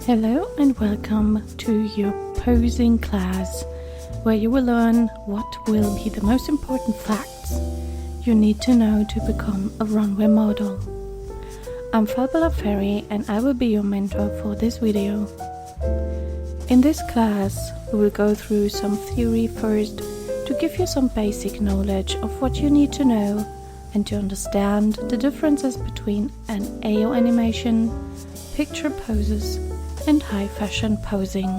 Hello and welcome to your posing class, where you will learn what will be the most important facts you need to know to become a runway model. I'm Falbala Fairey and I will be your mentor for this video. In this class, we will go through some theory first to give you some basic knowledge of what you need to know and to understand the differences between an AO animation, picture poses, and high fashion posing.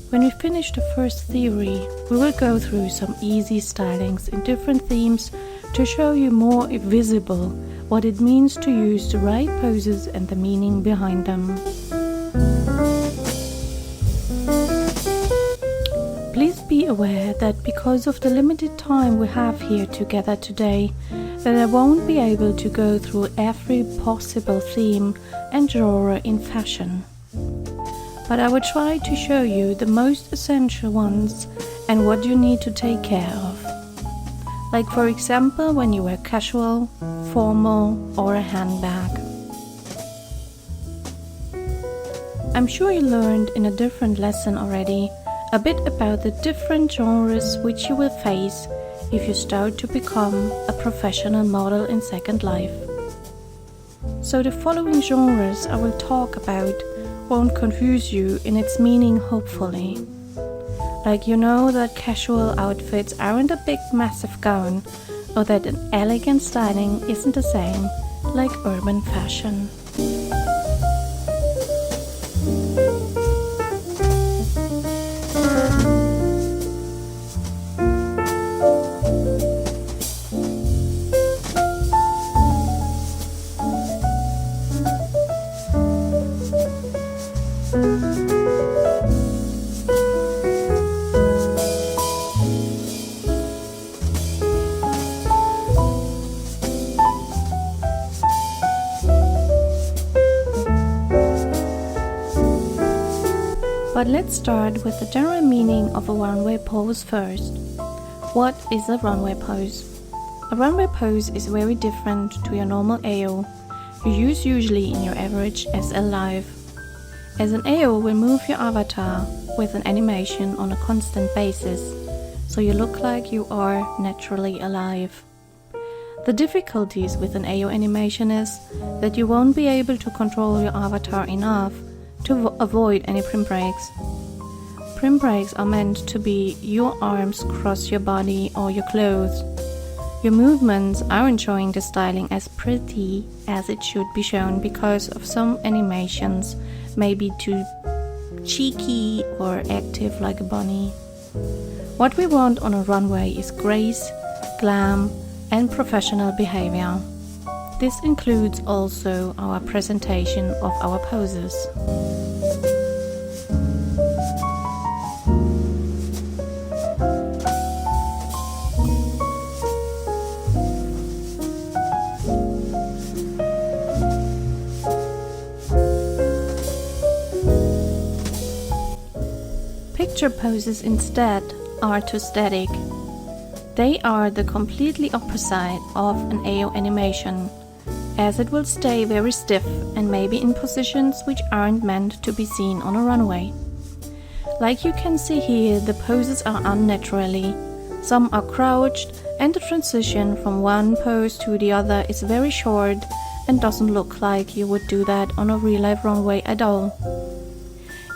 When we finish the first theory, we will go through some easy stylings in different themes to show you more visible what it means to use the right poses and the meaning behind them. Please be aware that because of the limited time we have here together today, that I won't be able to go through every possible theme and genre in fashion. But I will try to show you the most essential ones and what you need to take care of. Like for example, when you wear casual, formal or a handbag. I'm sure you learned in a different lesson already a bit about the different genres which you will face if you start to become a professional model in Second Life. So the following genres I will talk about won't confuse you in its meaning, hopefully. Like you know that casual outfits aren't a big massive gown, or that an elegant styling isn't the same like urban fashion. But let's start with the general meaning of a runway pose first. What is a runway pose? A runway pose is very different to your normal AO you use usually in your average SL life. As an AO will move your avatar with an animation on a constant basis, so you look like you are naturally alive. The difficulties with an AO animation is that you won't be able to control your avatar enough to avoid any prim breaks. Prim breaks are meant to be your arms cross your body or your clothes. Your movements aren't showing the styling as pretty as it should be shown because of some animations may be too cheeky or active like a bunny. What we want on a runway is grace, glam, and professional behavior. This includes also our presentation of our poses. Picture poses instead are too static. They are the completely opposite of an AO animation, as it will stay very stiff and maybe in positions which aren't meant to be seen on a runway. Like you can see here, the poses are unnaturally. Some are crouched and the transition from one pose to the other is very short and doesn't look like you would do that on a real-life runway at all.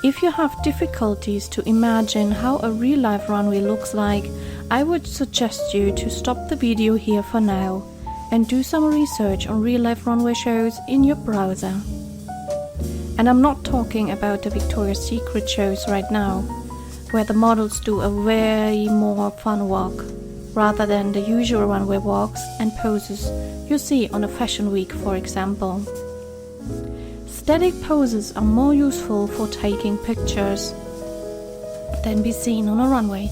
If you have difficulties to imagine how a real-life runway looks like, I would suggest you to stop the video here for now and do some research on real-life runway shows in your browser. And I'm not talking about the Victoria's Secret shows right now, where the models do a very more fun walk, rather than the usual runway walks and poses you see on a fashion week, for example. Static poses are more useful for taking pictures than be seen on a runway.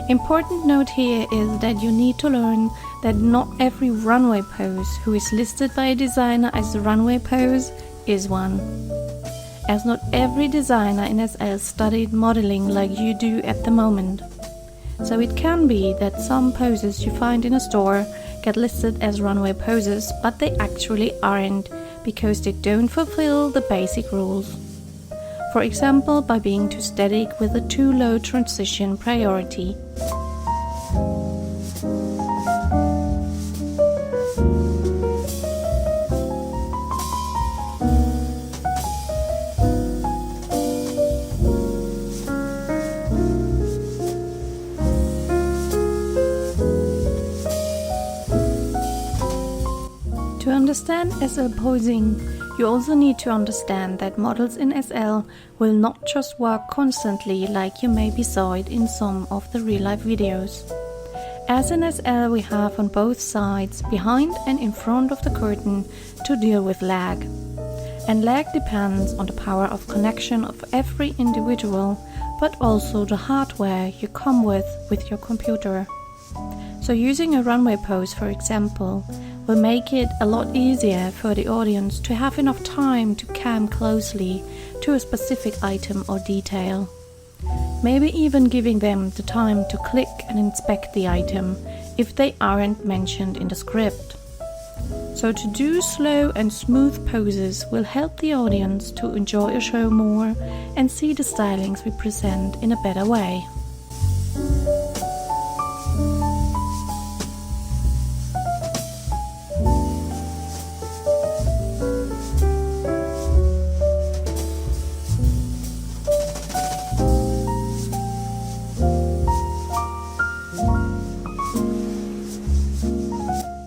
Important note here is that you need to learn that not every runway pose who is listed by a designer as a runway pose is one, as not every designer in SL studied modeling like you do at the moment. So it can be that some poses you find in a store get listed as runway poses, but they actually aren't, because they don't fulfill the basic rules. For example, by being too static with a too low transition priority. To understand SL posing, you also need to understand that models in SL will not just work constantly like you maybe saw it in some of the real-life videos. As in SL, we have on both sides, behind and in front of the curtain, to deal with lag. And lag depends on the power of connection of every individual, but also the hardware you come with your computer. So using a runway pose, for example, will make it a lot easier for the audience to have enough time to cam closely to a specific item or detail. Maybe even giving them the time to click and inspect the item if they aren't mentioned in the script. So to do slow and smooth poses will help the audience to enjoy a show more and see the stylings we present in a better way.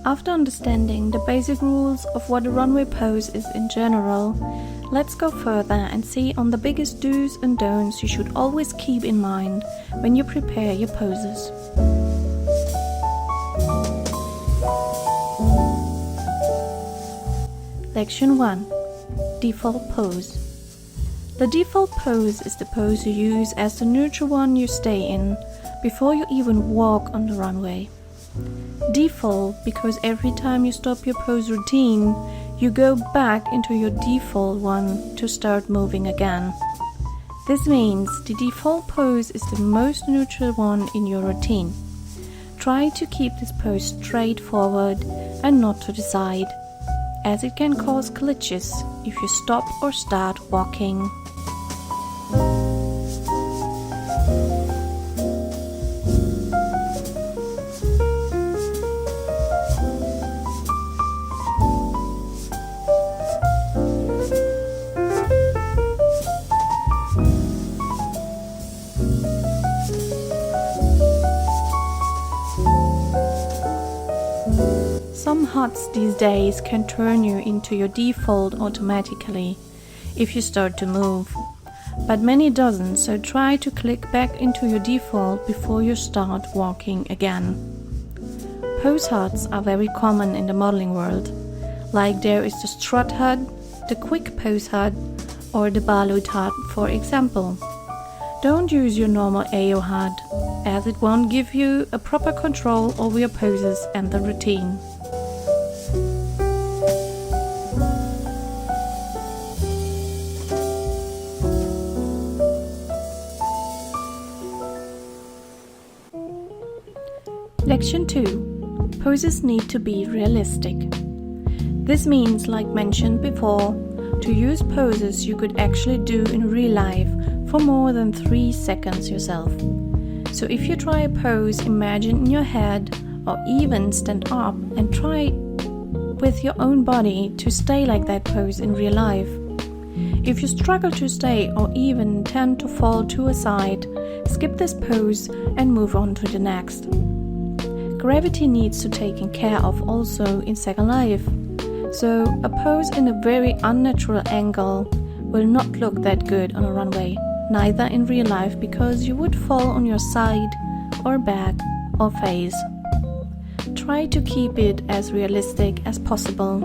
After understanding the basic rules of what a runway pose is in general, let's go further and see on the biggest do's and don'ts you should always keep in mind when you prepare your poses. Lection 1. Default pose. The default pose is the pose you use as the neutral one you stay in before you even walk on the runway. Default because every time you stop your pose routine, you go back into your default one to start moving again. This means the default pose is the most neutral one in your routine. Try to keep this pose straight forward and not to the side, as it can cause glitches if you stop or start walking. Some HUDs these days can turn you into your default automatically if you start to move, but many doesn't, so try to click back into your default before you start walking again. Pose HUDs are very common in the modeling world, like there is the strut HUD, the quick pose HUD, or the balut HUD, for example. Don't use your normal AO HUD, as it won't give you a proper control over your poses and the routine. Lection 2. Poses need to be realistic. This means, like mentioned before, to use poses you could actually do in real life for more than 3 seconds yourself. So if you try a pose, imagine in your head or even stand up and try with your own body to stay like that pose in real life. If you struggle to stay or even tend to fall to a side, skip this pose and move on to the next. Gravity needs to be taken care of also in second life, so a pose in a very unnatural angle will not look that good on a runway, neither in real life, because you would fall on your side or back or face. Try to keep it as realistic as possible.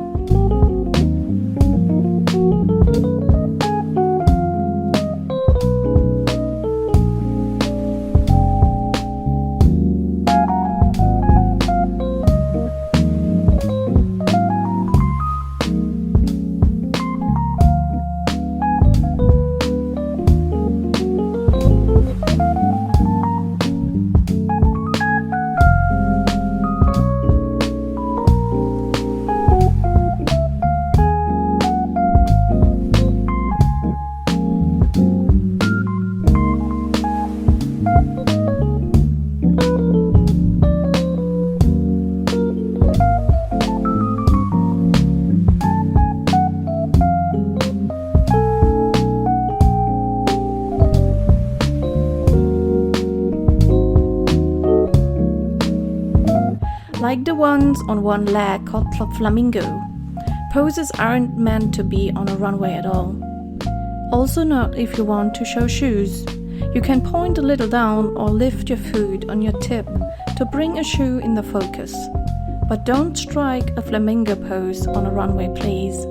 bounce on one leg called flamingo. Poses aren't meant to be on a runway at all. Also not if you want to show shoes. You can point a little down or lift your foot on your tip to bring a shoe in the focus. But don't strike a flamingo pose on a runway, please.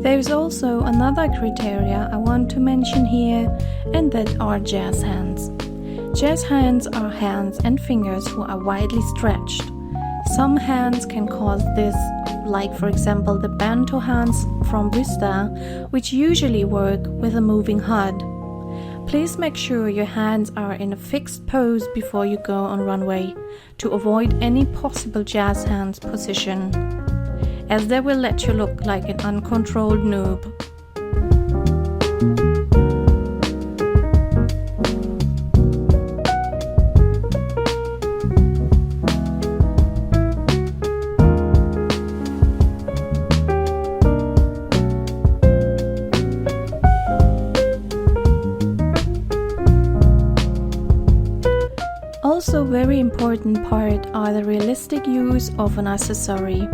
There's also another criteria I want to mention here, and that are jazz hands. Jazz hands are hands and fingers who are widely stretched. Some hands can cause this, like for example the bento hands from Vista, which usually work with a moving HUD. Please make sure your hands are in a fixed pose before you go on runway to avoid any possible jazz hands position, as they will let you look like an uncontrolled noob. Also very important part are the realistic use of an accessory,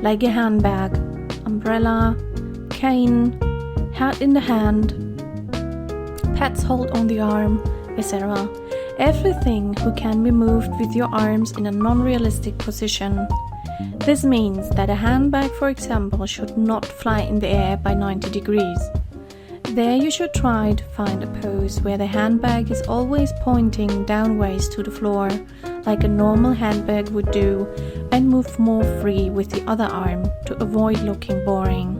like a handbag, umbrella, cane, hat in the hand, pads hold on the arm, etc. Everything who can be moved with your arms in a non-realistic position. This means that a handbag, for example, should not fly in the air by 90 degrees. There you should try to find a pose where the handbag is always pointing downwards to the floor, like a normal handbag would do, and move more free with the other arm to avoid looking boring.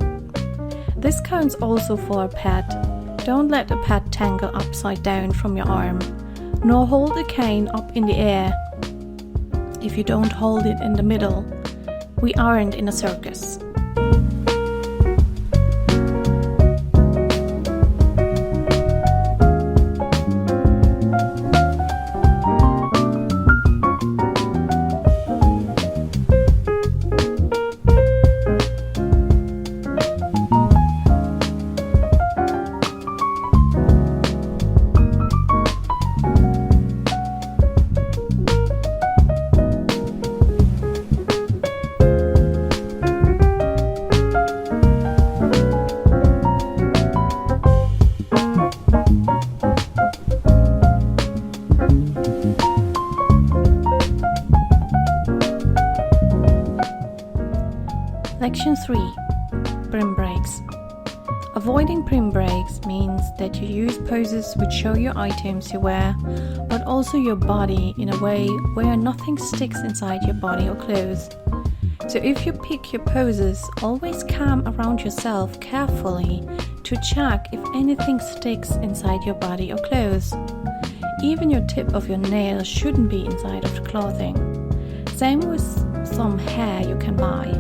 This counts also for a pad. Don't let a pad tangle upside down from your arm, nor hold a cane up in the air if you don't hold it in the middle. We aren't in a circus. Section 3. Brim breaks. Avoiding brim breaks means that you use poses which show your items you wear, but also your body in a way where nothing sticks inside your body or clothes. So if you pick your poses, always come around yourself carefully to check if anything sticks inside your body or clothes. Even your tip of your nail shouldn't be inside of the clothing. Same with some hair you can buy.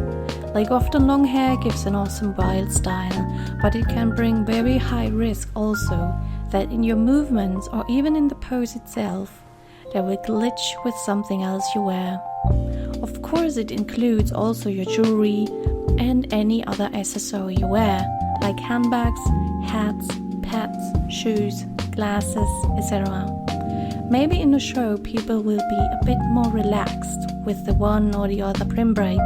Like often long hair gives an awesome wild style, but it can bring very high risk also that in your movements or even in the pose itself, they will glitch with something else you wear. Of course it includes also your jewelry and any other accessory you wear, like handbags, hats, pads, shoes, glasses, etc. Maybe in a show people will be a bit more relaxed with the one or the other brim break,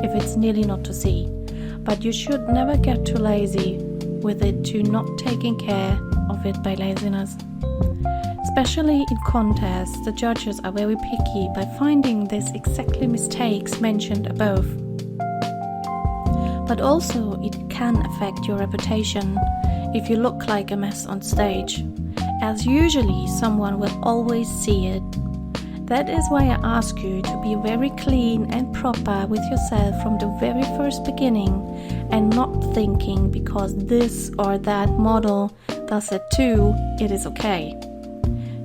if it's nearly not to see, but you should never get too lazy with it to not taking care of it by laziness. Especially in contests, the judges are very picky by finding these exactly mistakes mentioned above. But also it can affect your reputation if you look like a mess on stage, as usually someone will always see it. That is why I ask you to be very clean and proper with yourself from the very first beginning, and not thinking because this or that model does it too, it is okay.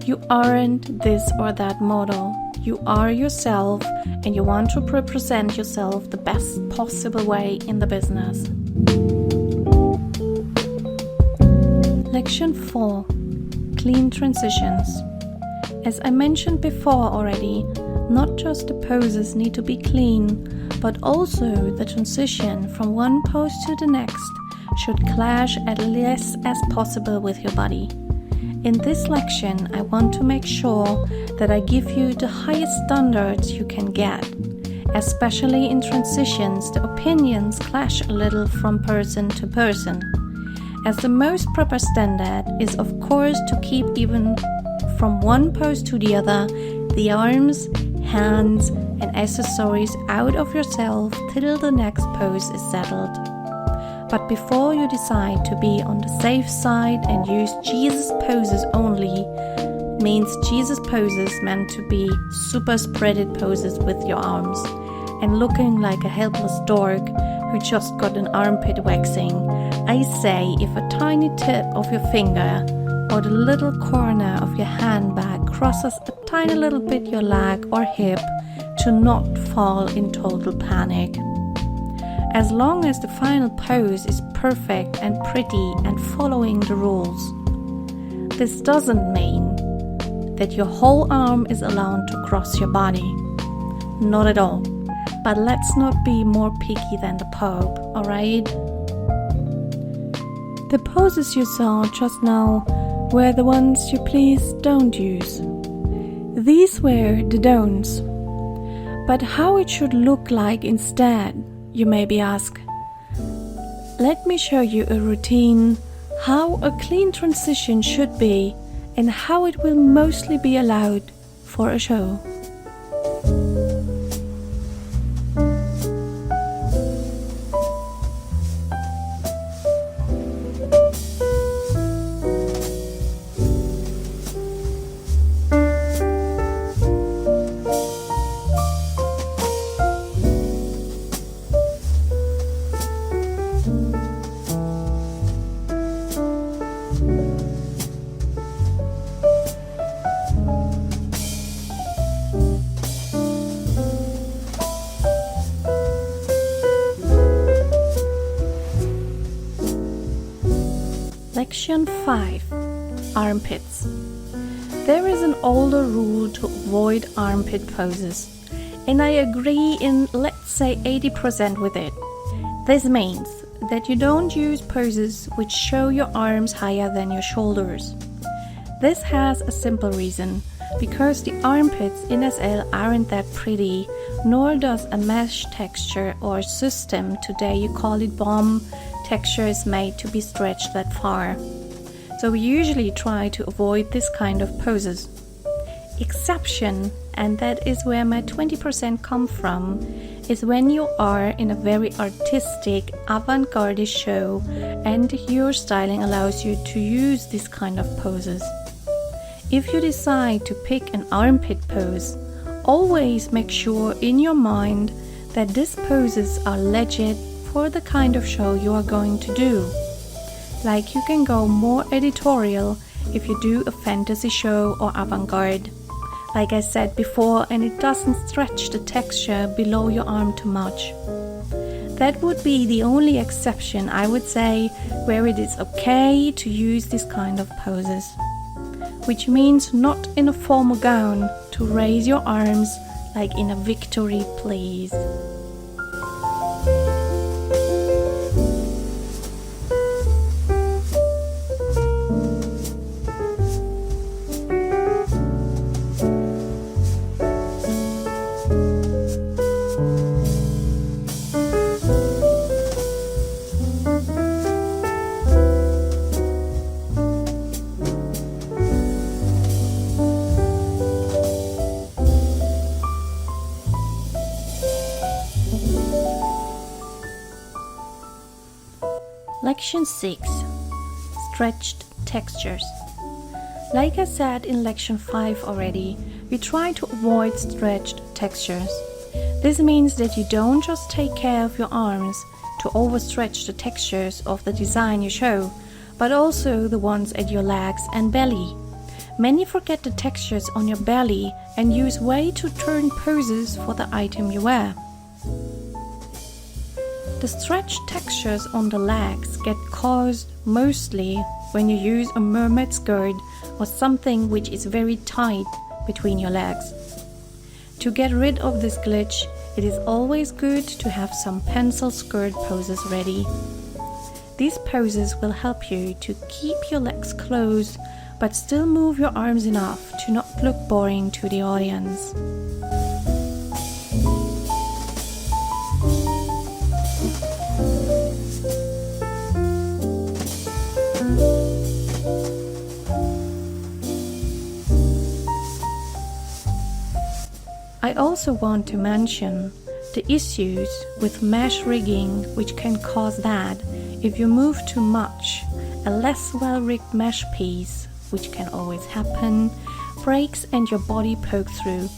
You aren't this or that model. you are yourself and you want to represent yourself the best possible way in the business. Lection 4. Clean transitions. As I mentioned before already, not just the poses need to be clean, but also the transition from one pose to the next should clash as less as possible with your body. In this lection, I want to make sure that I give you the highest standards you can get. Especially in transitions, the opinions clash a little from person to person. As the most proper standard is of course to keep even from one pose to the other, the arms, hands and accessories out of yourself till the next pose is settled. But before you decide to be on the safe side and use Jesus poses only, means Jesus poses meant to be super spreaded poses with your arms and looking like a helpless dog who just got an armpit waxing, I say if a tiny tip of your finger or the little corner of your handbag crosses a tiny little bit your leg or hip, to not fall in total panic. As long as the final pose is perfect and pretty and following the rules. This doesn't mean that your whole arm is allowed to cross your body. Not at all. But let's not be more picky than the Pope, alright? The poses you saw just now were the ones you please don't use. These were the don'ts. But how it should look like instead, you maybe ask. Let me show you a routine, how a clean transition should be and how it will mostly be allowed for a show. Section 5. Armpits. There is an older rule to avoid armpit poses, and I agree in, let's say, 80% with it. This means that you don't use poses which show your arms higher than your shoulders. This has a simple reason, because the armpits in SL aren't that pretty, nor does a mesh texture or system, today you call it bomb, texture is made to be stretched that far. So we usually try to avoid this kind of poses. Exception, and that is where my 20% come from, is when you are in a very artistic, avant-garde show and your styling allows you to use this kind of poses. If you decide to pick an armpit pose, always make sure in your mind that these poses are legit for the kind of show you are going to do. Like you can go more editorial if you do a fantasy show or avant-garde. Like I said before, and it doesn't stretch the texture below your arm too much. That would be the only exception, I would say, where it is okay to use this kind of poses. Which means not in a formal gown to raise your arms like in a victory please. Lection 6. Stretched textures. Like I said in Lection 5 already, we try to avoid stretched textures. This means that you don't just take care of your arms to overstretch the textures of the design you show, but also the ones at your legs and belly. Many forget the textures on your belly and use way too turned poses for the item you wear. The stretched textures on the legs get caused mostly when you use a mermaid skirt or something which is very tight between your legs. To get rid of this glitch, it is always good to have some pencil skirt poses ready. These poses will help you to keep your legs closed but still move your arms enough to not look boring to the audience. I also want to mention the issues with mesh rigging, which can cause that if you move too much, a less well-rigged mesh piece, which can always happen, breaks and your body pokes through.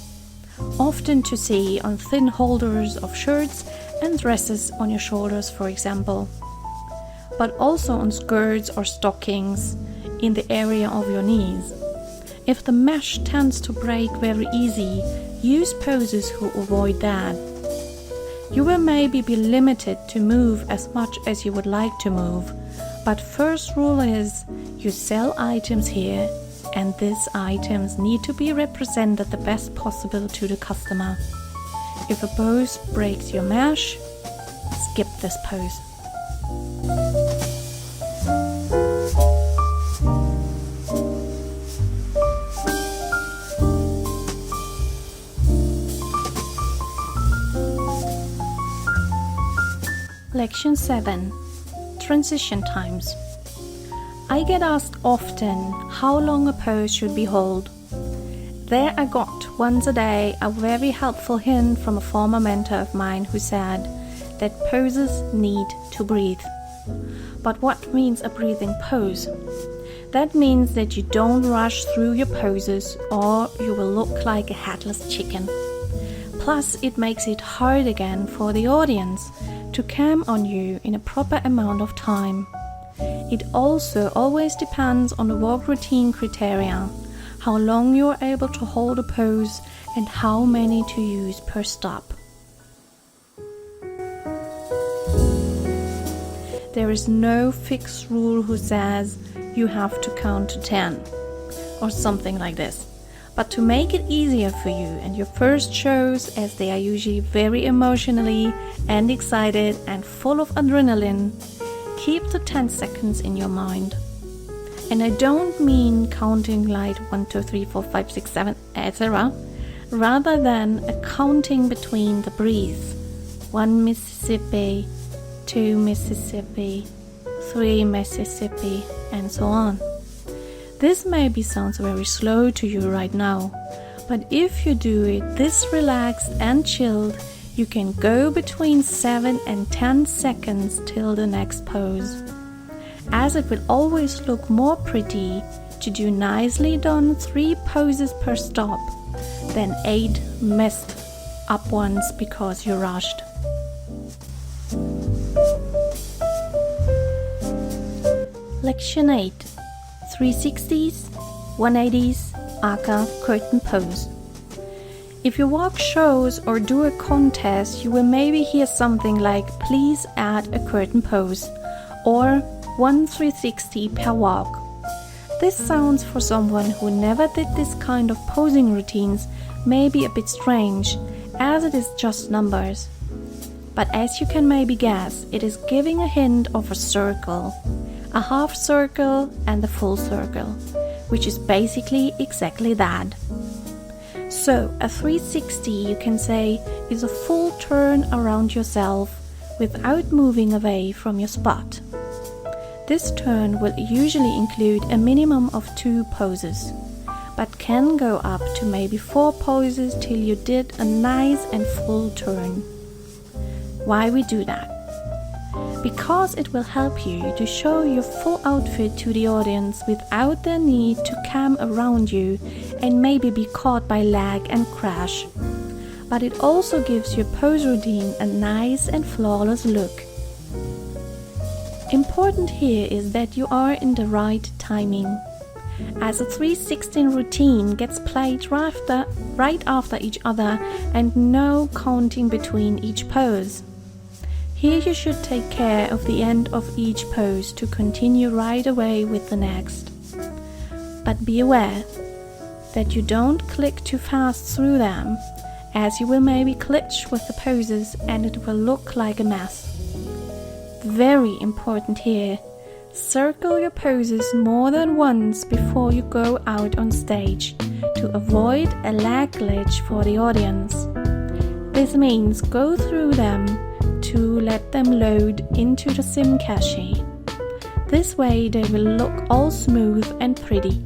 Often to see on thin holders of shirts and dresses on your shoulders, for example. But also on skirts or stockings in the area of your knees. If the mesh tends to break very easy, use poses who avoid that. You will maybe be limited to move as much as you would like to move, but first rule is you sell items here and these items need to be represented the best possible to the customer. If a pose breaks your mesh, skip this pose. Lection 7. Transition times. I get asked often how long a pose should be held. There I got once a day a very helpful hint from a former mentor of mine who said that poses need to breathe. But what means a breathing pose? That means that you don't rush through your poses or you will look like a headless chicken. Plus it makes it hard again for the audience to cam on you in a proper amount of time. It also always depends on the walk routine criteria, how long you are able to hold a pose and how many to use per stop. There is no fixed rule who says you have to count to 10 or something like this. But to make it easier for you and your first shows, as they are usually very emotionally and excited and full of adrenaline, keep the 10 seconds in your mind. And I don't mean counting like 1, 2, 3, 4, 5, 6, 7, etc. Rather than a counting between the breaths. 1 Mississippi, 2 Mississippi, 3 Mississippi, and so on. This maybe sounds very slow to you right now, but if you do it this relaxed and chilled, you can go between 7 and 10 seconds till the next pose. As it will always look more pretty to do nicely done 3 poses per stop than 8 messed up ones because you rushed. Lection 8. 360s, 180s, aka curtain pose. If you walk shows or do a contest, you will maybe hear something like please add a curtain pose or 1 360 per walk. This sounds for someone who never did this kind of posing routines maybe a bit strange, as it is just numbers. But as you can maybe guess, it is giving a hint of a circle. A half circle and a full circle, which is basically exactly that. So a 360, you can say, is a full turn around yourself without moving away from your spot. This turn will usually include a minimum of 2 poses, but can go up to maybe 4 poses till you did a nice and full turn. Why we do that? Because it will help you to show your full outfit to the audience without the need to cam around you and maybe be caught by lag and crash. But it also gives your pose routine a nice and flawless look. Important here is that you are in the right timing. as a 316 routine gets played right after each other and no counting between each pose. Here you should take care of the end of each pose to continue right away with the next. But be aware that you don't click too fast through them, as you will maybe glitch with the poses and it will look like a mess. Very important here, circle your poses more than once before you go out on stage to avoid a lag glitch for the audience. This means go through them to let them load into the SIM cache. This way they will look all smooth and pretty.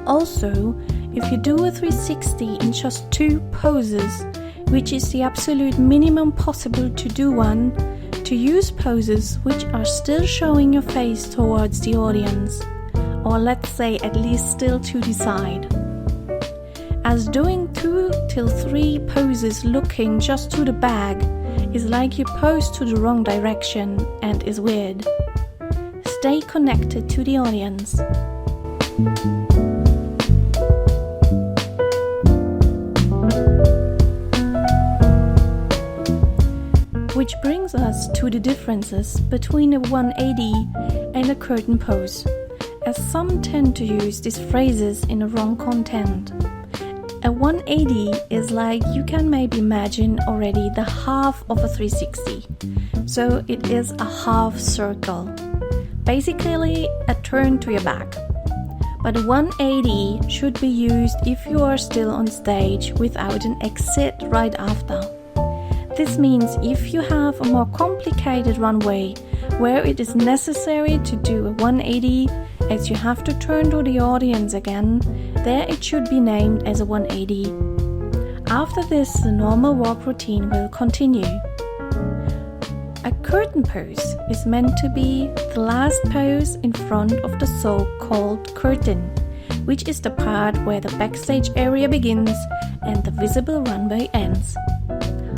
Also, if you do a 360 in just 2 poses, which is the absolute minimum possible to do one, to use poses which are still showing your face towards the audience, or let's say at least still to the side. As doing 2 till 3 poses looking just to the back is like you pose to the wrong direction and is weird. Stay connected to the audience. Which brings us to the differences between a 180 and a curtain pose, as some tend to use these phrases in the wrong content. A 180 is like you can maybe imagine already the half of a 360, so it is a half circle, basically a turn to your back. But a 180 should be used if you are still on stage without an exit right after. This means if you have a more complicated runway where it is necessary to do a 180 as you have to turn to the audience again, there it should be named as a 180. After this, the normal walk routine will continue. A curtain pose is meant to be the last pose in front of the so-called curtain, which is the part where the backstage area begins and the visible runway ends.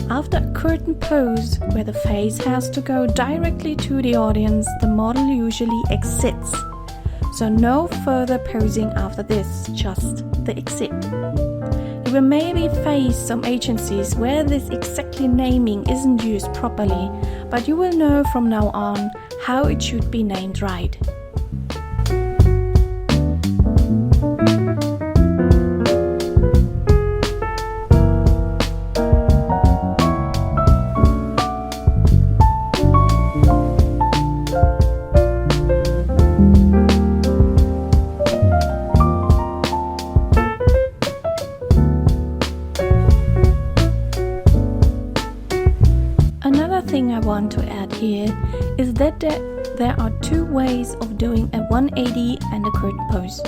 After a curtain pose, where the face has to go directly to the audience, the model usually exits. So no further posing after this, just the exit. You will maybe face some agencies where this exactly naming isn't used properly, but you will know from now on how it should be named right. Thing I want to add here is that there are 2 ways of doing a 180 and a curtain pose.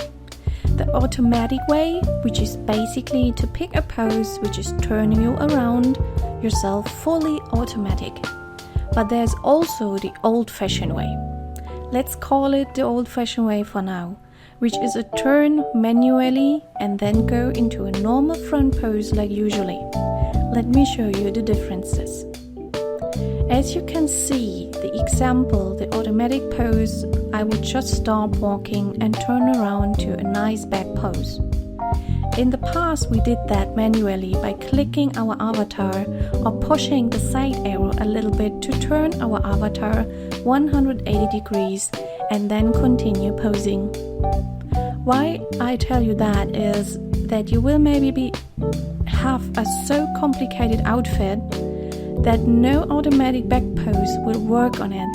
The automatic way, which is basically to pick a pose which is turning you around yourself fully automatic. But there's also the old-fashioned way. Let's call it the old-fashioned way for now, which is a turn manually and then go into a normal front pose like usually. Let me show you the differences. As you can see, the example, the automatic pose, I would just stop walking and turn around to a nice back pose. In the past we did that manually by clicking our avatar or pushing the side arrow a little bit to turn our avatar 180 degrees and then continue posing. Why I tell you that is that you will maybe have a so complicated outfit that no automatic back pose will work on it,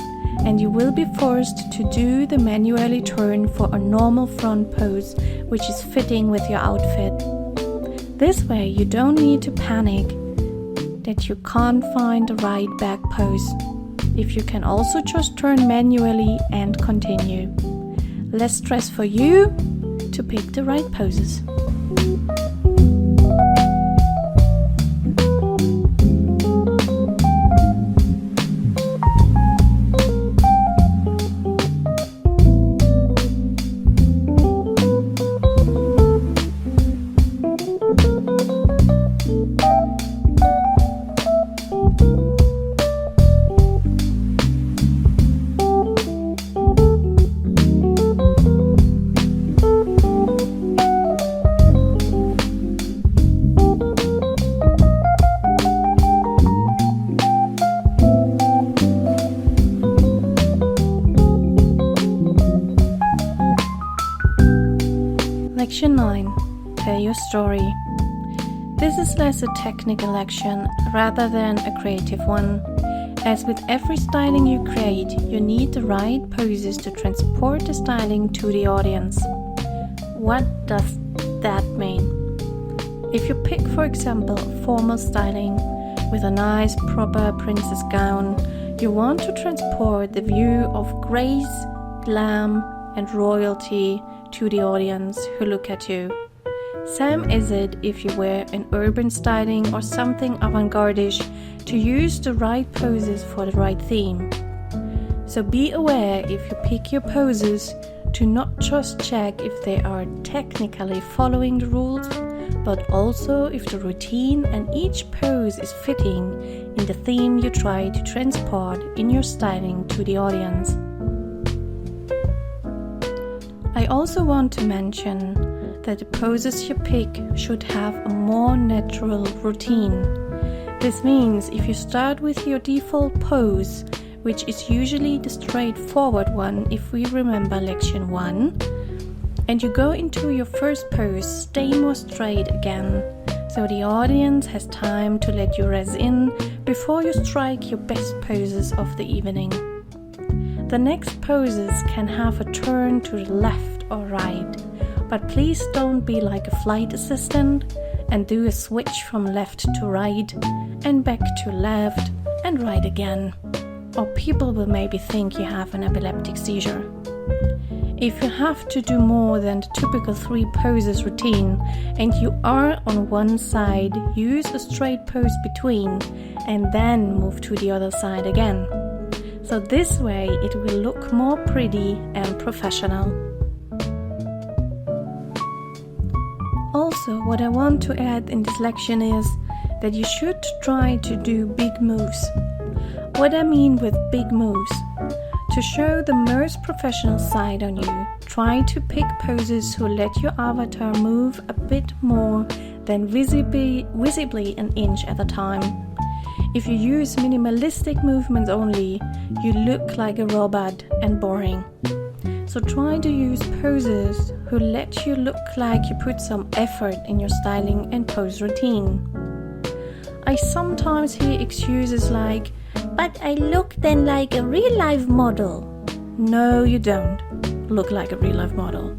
and you will be forced to do the manually turn for a normal front pose which is fitting with your outfit. This way you don't need to panic that you can't find the right back pose, if you can also just turn manually and continue. Less stress for you to pick the right poses. Lection 9. Tell your story. This is less a technical lection rather than a creative one. As with every styling you create, you need the right poses to transport the styling to the audience. What does that mean? If you pick, for example, formal styling with a nice proper princess gown, you want to transport the view of grace, glam, and royalty to the audience who look at you. Same is it if you wear an urban styling or something avant-garde-ish to use the right poses for the right theme. So be aware if you pick your poses to not just check if they are technically following the rules, but also if the routine and each pose is fitting in the theme you try to transport in your styling to the audience. I also want to mention that the poses you pick should have a more natural routine. This means if you start with your default pose, which is usually the straightforward one if we remember Lection 1, and you go into your first pose, stay more straight again, so the audience has time to let you rest in before you strike your best poses of the evening. The next poses can have a turn to the left or right, but please don't be like a flight assistant and do a switch from left to right and back to left and right again, or people will maybe think you have an epileptic seizure. If you have to do more than the typical 3 poses routine and you are on one side, use a straight pose between and then move to the other side again. So this way it will look more pretty and professional. Also, what I want to add in this lection is that you should try to do big moves. What I mean with big moves, to show the most professional side on you, try to pick poses who let your avatar move a bit more than visibly an inch at a time. If you use minimalistic movements only, you look like a robot and boring. So try to use poses who let you look like you put some effort in your styling and pose routine. I sometimes hear excuses like, "But I look then like a real-life model." No, you don't look like a real-life model.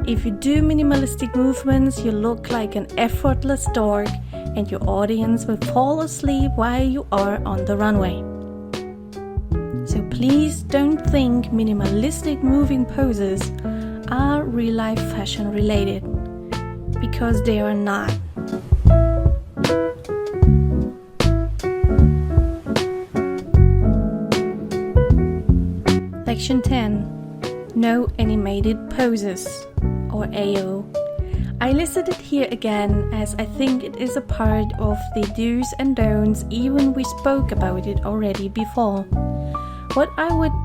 If you do minimalistic movements, you look like an effortless dork and your audience will fall asleep while you are on the runway. So please don't think minimalistic moving poses are real-life fashion related, because they are not. Lection 10. No animated poses, or AO. I listed it here again as I think it is a part of the do's and don'ts, even we spoke about it already before. What I would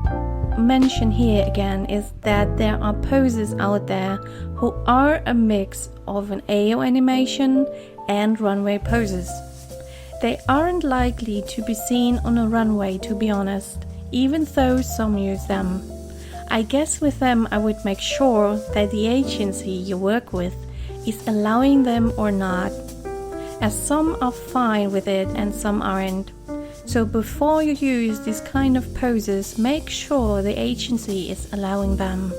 mention here again is that there are poses out there who are a mix of an AO animation and runway poses. They aren't likely to be seen on a runway, to be honest, even though some use them. I guess with them I would make sure that the agency you work with is allowing them or not, as some are fine with it and some aren't. So before you use these kind of poses, make sure the agency is allowing them.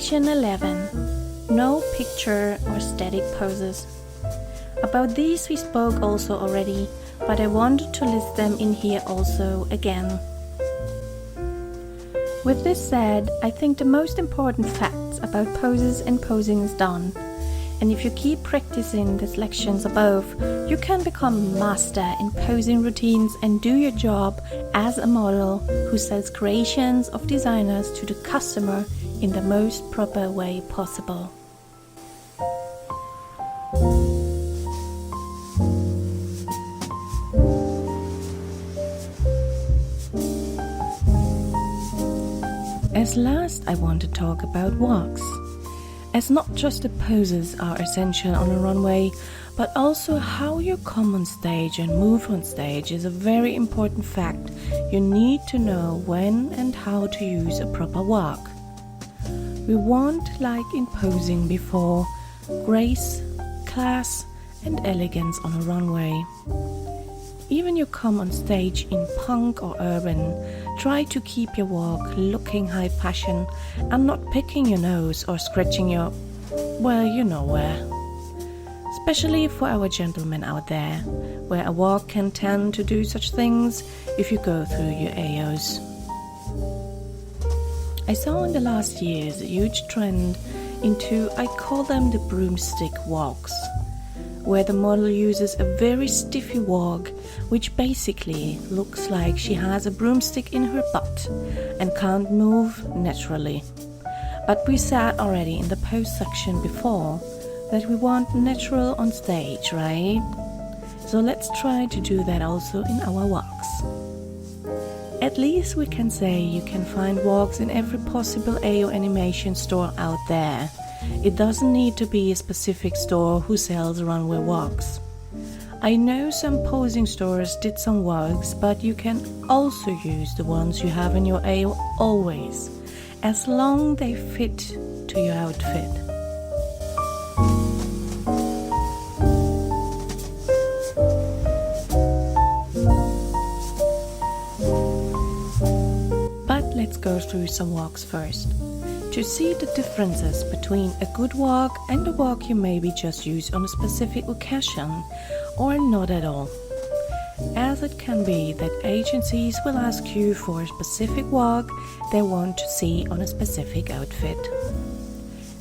Section 11. No picture or static poses. About these we spoke also already, but I wanted to list them in here also again. With this said, I think the most important facts about poses and posing is done. And if you keep practicing the selections above, you can become a master in posing routines and do your job as a model who sells creations of designers to the customer in the most proper way possible. As last, I want to talk about walks, as not just the poses are essential on a runway, but also how you come on stage and move on stage is a very important fact. You need to know when and how to use a proper walk. We want, like in posing before, grace, class and elegance on a runway. Even you come on stage in punk or urban, try to keep your walk looking high fashion and not picking your nose or scratching your, well, you know where. Especially for our gentlemen out there, where a walk can tend to do such things if you go through your AOs. I saw in the last years a huge trend into, I call them the broomstick walks, where the model uses a very stiffy walk, which basically looks like she has a broomstick in her butt and can't move naturally. But we said already in the pose section before that we want natural on stage, right? So let's try to do that also in our walks. At least we can say you can find walks in every possible AO animation store out there. It doesn't need to be a specific store who sells runway walks. I know some posing stores did some walks, but you can also use the ones you have in your AO always, as long they fit to your outfit. But let's go through some walks first, to see the differences between a good walk and a walk you maybe just use on a specific occasion or not at all. As it can be that agencies will ask you for a specific walk they want to see on a specific outfit.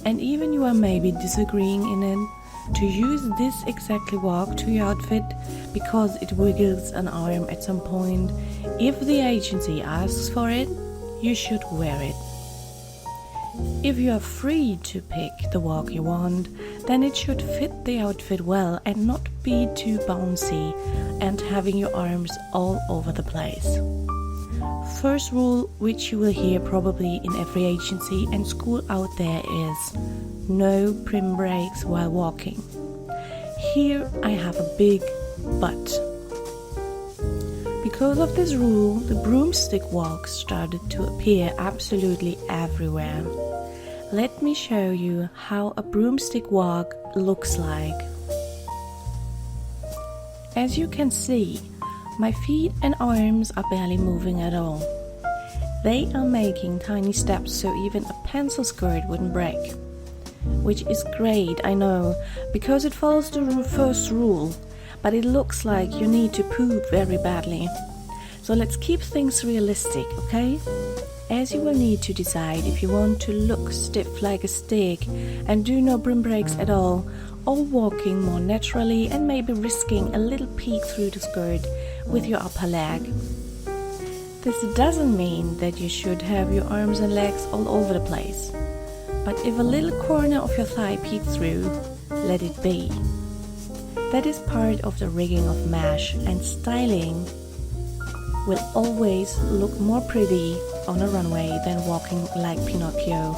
And even you are maybe disagreeing in it to use this exactly walk to your outfit because it wiggles an arm at some point. If the agency asks for it, you should wear it. If you are free to pick the walk you want, then it should fit the outfit well and not be too bouncy and having your arms all over the place. First rule, which you will hear probably in every agency and school out there, is no prim breaks while walking. Here I have a big but. Because of this rule, the broomstick walks started to appear absolutely everywhere. Let me show you how a broomstick walk looks like. As you can see, my feet and arms are barely moving at all. They are making tiny steps so even a pencil skirt wouldn't break. Which is great, I know, because it follows the first rule, but it looks like you need to poop very badly. So let's keep things realistic, okay? As you will need to decide if you want to look stiff like a stick and do no brim breaks at all, or walking more naturally and maybe risking a little peek through the skirt with your upper leg. This doesn't mean that you should have your arms and legs all over the place, but if a little corner of your thigh peeks through, let it be. That is part of the rigging of mesh, and styling will always look more pretty on a runway than walking like Pinocchio.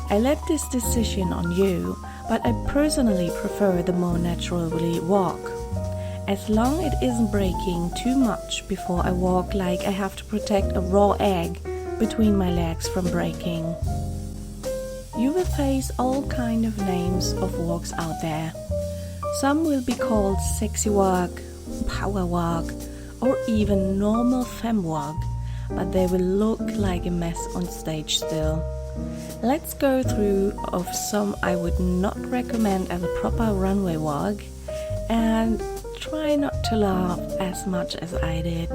I left this decision on you, but I personally prefer the more naturally walk, as long it isn't breaking too much before I walk like I have to protect a raw egg between my legs from breaking. You will face all kind of names of walks out there. Some will be called sexy walk, power walk, or even normal femme walk, but they will look like a mess on stage still. Let's go through of some I would not recommend as a proper runway walk and try not to laugh as much as I did.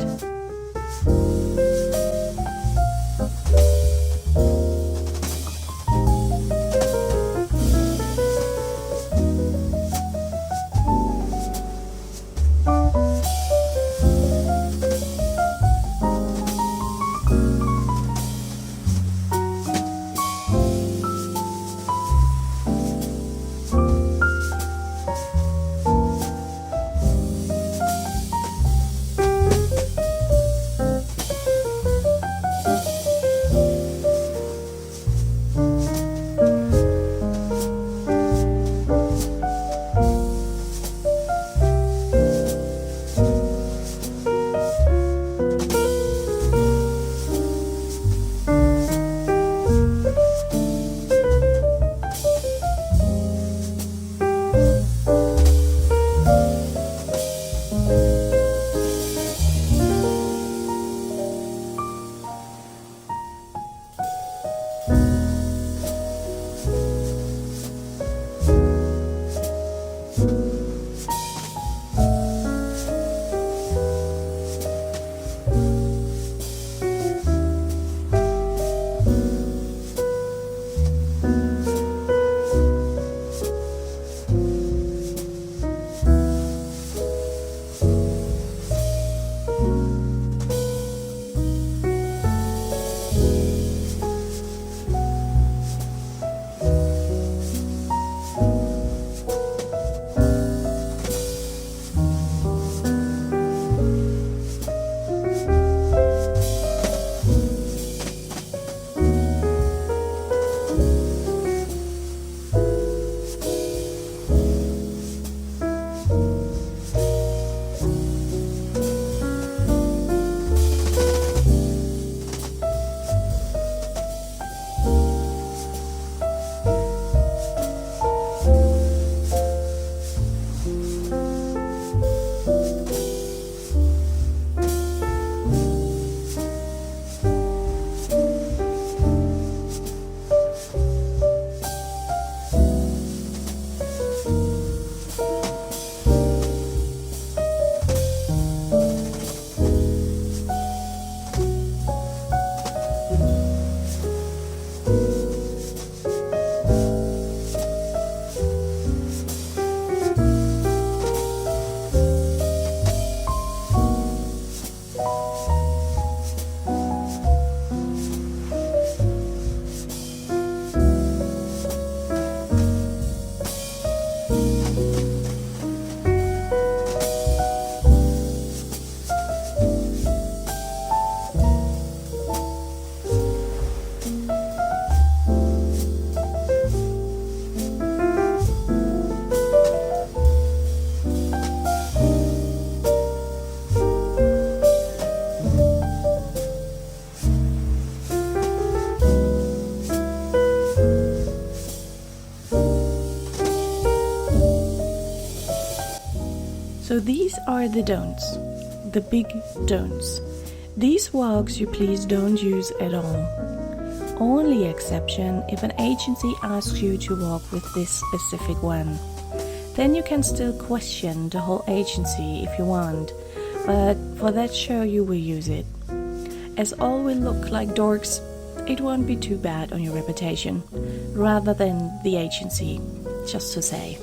So these are the don'ts, the big don'ts. These walks you please don't use at all. Only exception if an agency asks you to walk with this specific one. Then you can still question the whole agency if you want, but for that show you will use it. As all will look like dorks, it won't be too bad on your reputation, rather than the agency, just to say.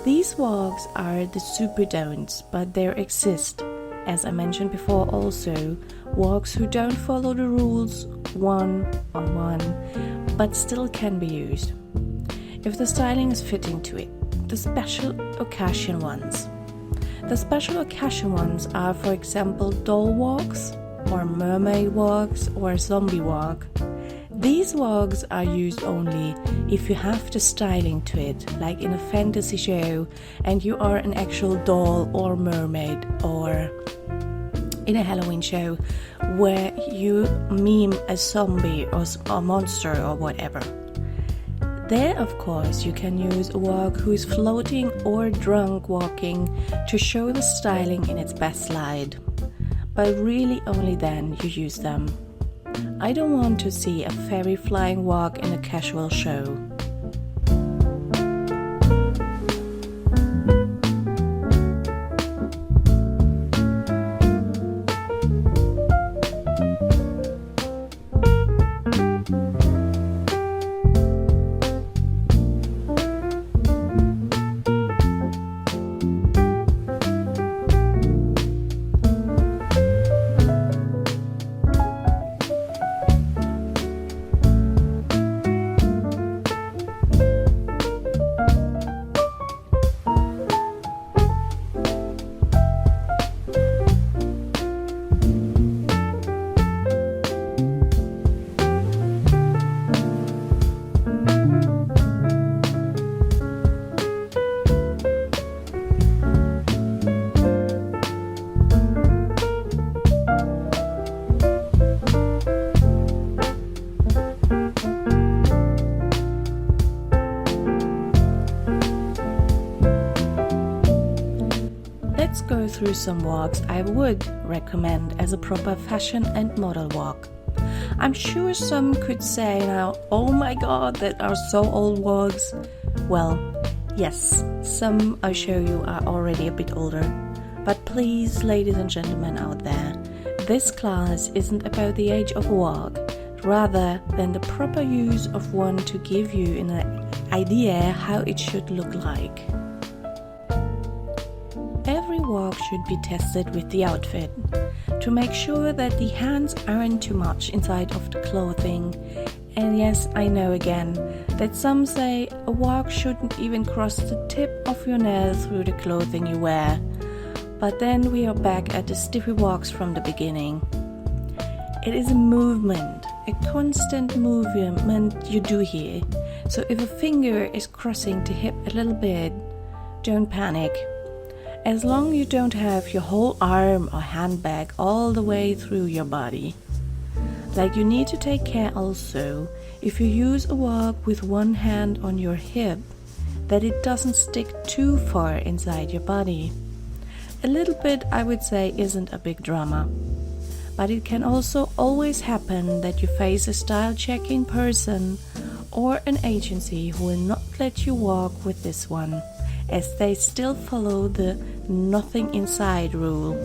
These walks are the super don'ts, but there exist, as I mentioned before also, walks who don't follow the rules one-on-one, but still can be used, if the styling is fitting to it. The special occasion ones. The special occasion ones are, for example, doll walks, or mermaid walks, or zombie walk. These walks are used only if you have the styling to it, like in a fantasy show and you are an actual doll or mermaid, or in a Halloween show where you mime a zombie or a monster or whatever. There, of course, you can use a walk who is floating or drunk walking to show the styling in its best light, but really only then you use them. I don't want to see a fairy flying walk in a casual show. Let's go through some walks I would recommend as a proper fashion and model walk. I'm sure some could say now, oh my god, that are so old walks. Well, yes, some I show you are already a bit older. But please, ladies and gentlemen out there, this class isn't about the age of a walk, rather than the proper use of one to give you an idea how it should look like. Every walk should be tested with the outfit to make sure that the hands aren't too much inside of the clothing. And yes, I know again that some say a walk shouldn't even cross the tip of your nail through the clothing you wear. But then we are back at the stiffy walks from the beginning. It is a movement, a constant movement you do here. So if a finger is crossing the hip a little bit, don't panic. As long as you don't have your whole arm or handbag all the way through your body. Like you need to take care also, if you use a walk with one hand on your hip, that it doesn't stick too far inside your body. A little bit, I would say, isn't a big drama. But it can also always happen that you face a style checking person or an agency who will not let you walk with this one, as they still follow the nothing inside rule,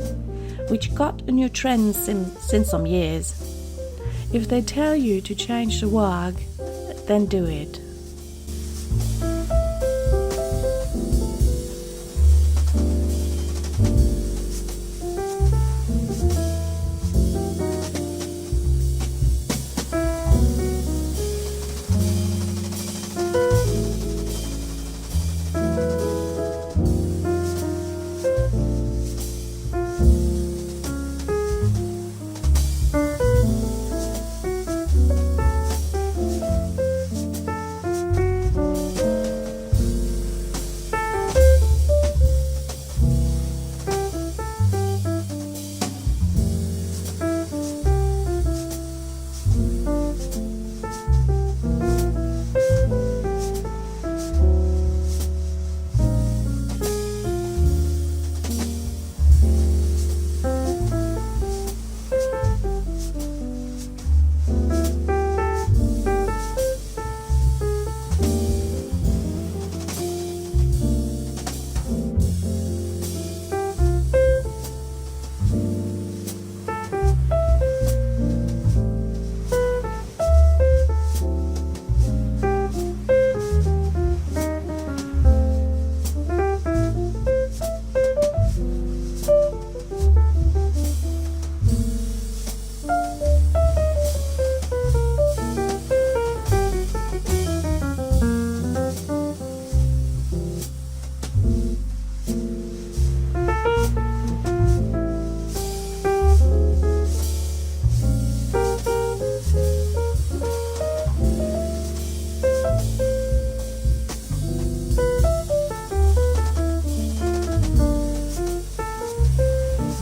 which got a new trend since some years. If they tell you to change the walk, then do it.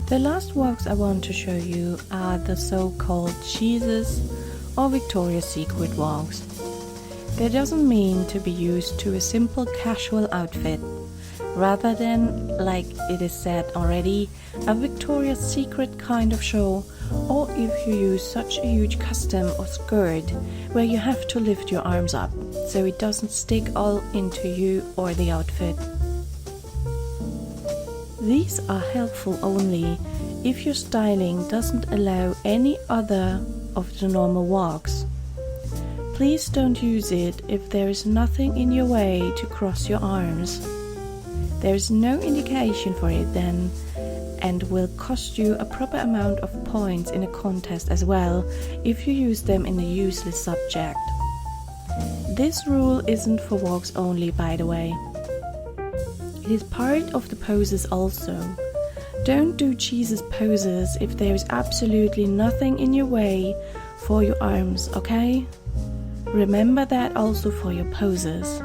The last walks I want to show you are the so-called Jesus or Victoria's Secret walks. That doesn't mean to be used to a simple casual outfit. rather than, like it is said already, a Victoria's Secret kind of show, or if you use such a huge costume or skirt where you have to lift your arms up so it doesn't stick all into you or the outfit. These are helpful only if your styling doesn't allow any other of the normal walks. Please don't use it if there is nothing in your way to cross your arms. There is no indication for it then, and will cost you a proper amount of points in a contest as well if you use them in a useless subject. This rule isn't for walks only, by the way. It is part of the poses also. Don't do Jesus poses if there is absolutely nothing in your way for your arms, okay? Remember that also for your poses.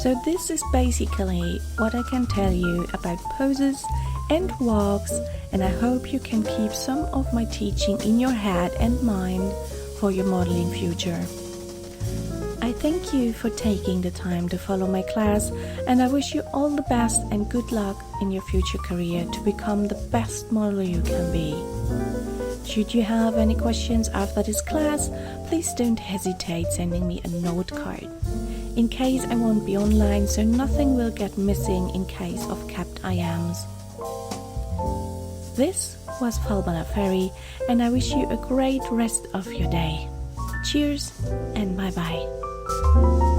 So this is basically what I can tell you about poses and walks, and I hope you can keep some of my teaching in your head and mind for your modeling future. I thank you for taking the time to follow my class, and I wish you all the best and good luck in your future career to become the best model you can be. Should you have any questions after this class, please don't hesitate sending me a note card. In case I won't be online, so nothing will get missing in case of kept IMs. This was Falbala Fairey, and I wish you a great rest of your day. Cheers and bye bye.